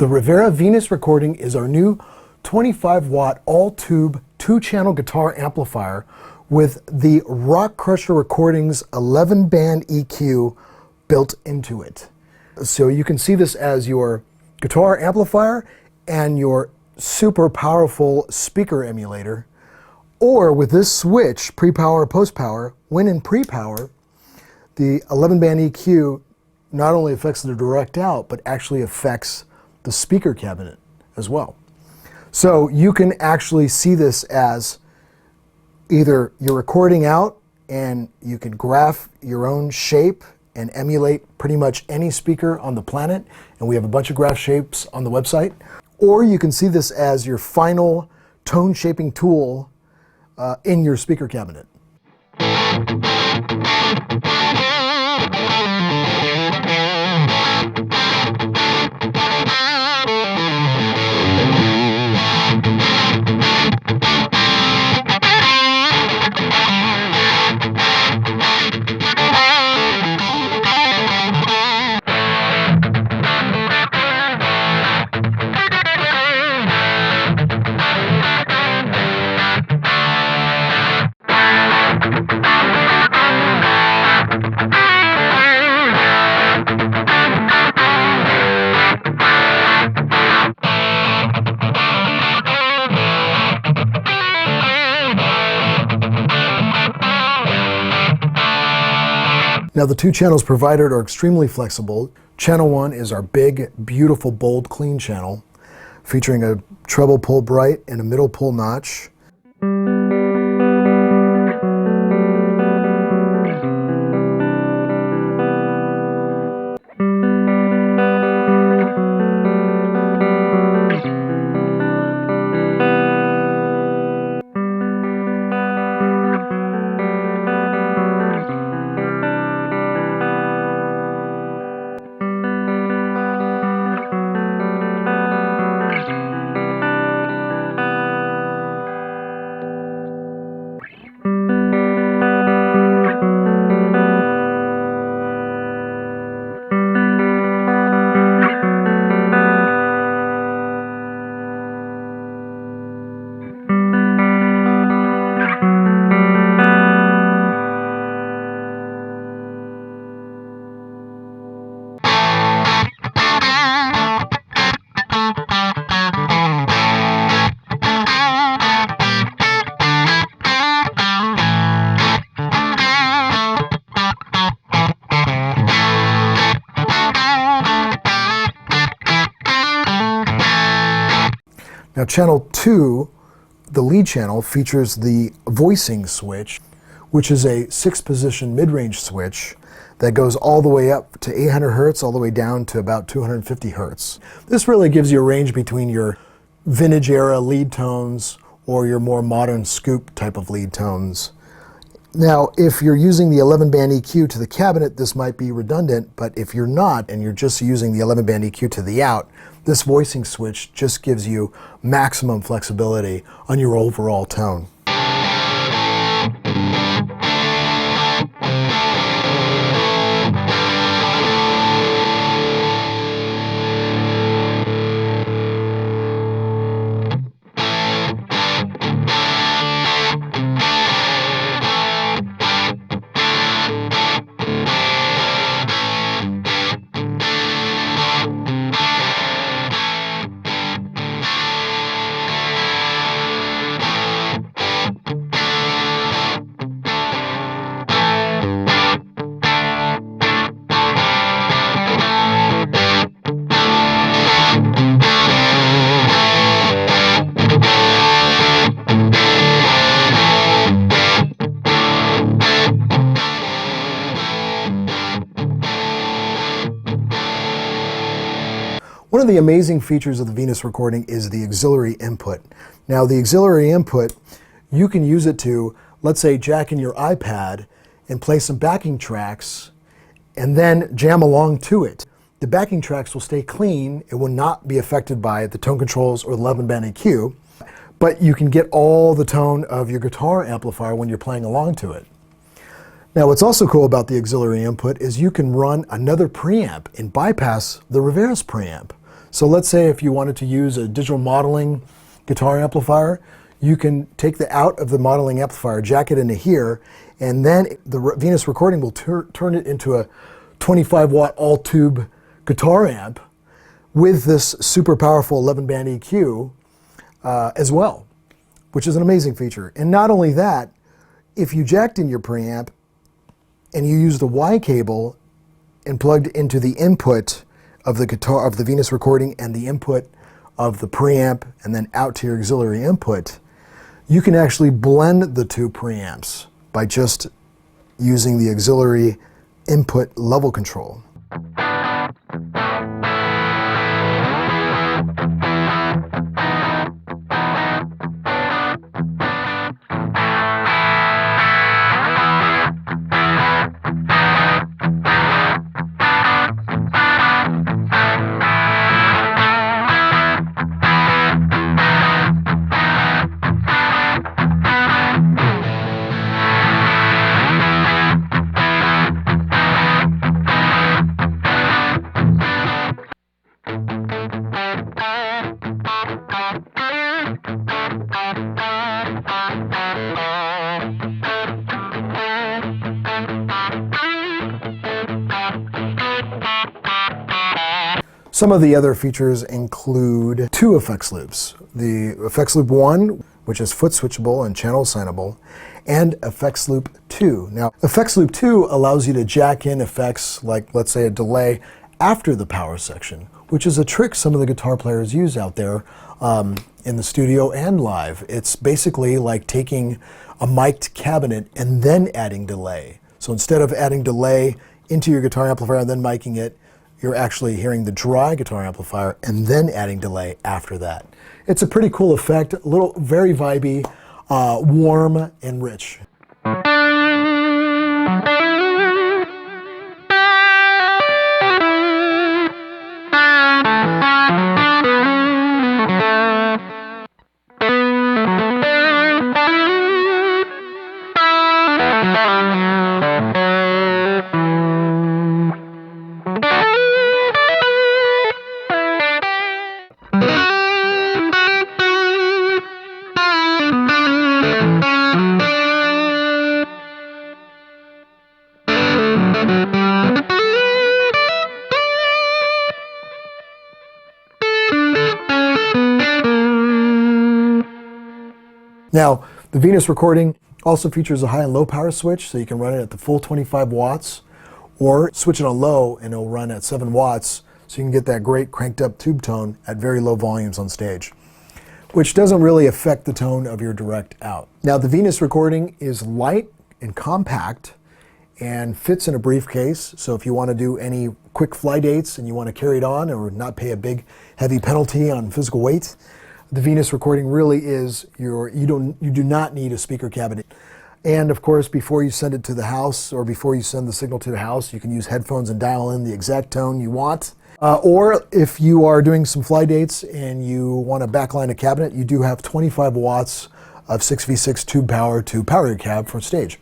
The Rivera Venus recording is our new 25-watt all-tube 2-channel guitar amplifier with the Rock Crusher Recordings 11-band EQ built into it. So you can see this as your guitar amplifier and your super powerful speaker emulator. Or with this switch, pre-power, post-power, when in pre-power, the 11-band EQ not only affects the direct out, but actually affects the speaker cabinet as well. So you can actually see this as either you're recording out and you can graph your own shape and emulate pretty much any speaker on the planet, and we have a bunch of graph shapes on the website. Or you can see this as your final tone shaping tool in your speaker cabinet. Now the two channels provided are extremely flexible. Channel 1 is our big, beautiful, bold, clean channel, featuring a treble pull bright and a middle pull notch. Now channel 2, the lead channel, features the voicing switch, which is a 6-position mid-range switch that goes all the way up to 800 hertz, all the way down to about 250 hertz. This really gives you a range between your vintage era lead tones or your more modern scoop type of lead tones. Now, if you're using the 11-band EQ to the cabinet, this might be redundant, but if you're not, and you're just using the 11-band EQ to the out, this voicing switch just gives you maximum flexibility on your overall tone. One of the amazing features of the Venus recording is the auxiliary input. Now the auxiliary input, you can use it to, let's say, jack in your iPad and play some backing tracks and then jam along to it. The backing tracks will stay clean. It will not be affected by the tone controls or the 11-band EQ, but you can get all the tone of your guitar amplifier when you're playing along to it. Now what's also cool about the auxiliary input is you can run another preamp and bypass the Rivera's preamp. So let's say if you wanted to use a digital modeling guitar amplifier, you can take the out of the modeling amplifier, jack it into here, and then the Venus Recording will turn it into a 25 watt all tube guitar amp with this super powerful 11 band EQ as well, which is an amazing feature. And not only that, if you jacked in your preamp and you used the Y cable and plugged into the input of the guitar, of the Venus Recording, and the input of the preamp, and then out to your auxiliary input, you can actually blend the two preamps by just using the auxiliary input level control. Some of the other features include two effects loops. The effects loop 1, which is foot switchable and channel assignable, and effects loop 2. Now, effects loop 2 allows you to jack in effects like, let's say, a delay after the power section, which is a trick some of the guitar players use out there in the studio and live. It's basically like taking a mic'd cabinet and then adding delay. So instead of adding delay into your guitar amplifier and then micing it, you're actually hearing the dry guitar amplifier and then adding delay after that. It's a pretty cool effect, a little, very vibey, warm and rich. Now, the Venus Recording also features a high and low power switch, so you can run it at the full 25 watts, or switch it on low and it'll run at 7 watts, so you can get that great cranked up tube tone at very low volumes on stage, which doesn't really affect the tone of your direct out. Now, the Venus Recording is light and compact and fits in a briefcase, so if you want to do any quick fly dates and you want to carry it on or not pay a big heavy penalty on physical weight, the Venus Recording really is you do not need a speaker cabinet. And of course, before you send it to the house or before you send the signal to the house, you can use headphones and dial in the exact tone you want. Or if you are doing some fly dates and you want to backline a cabinet, you do have 25 watts of 6v6 tube power to power your cab for stage.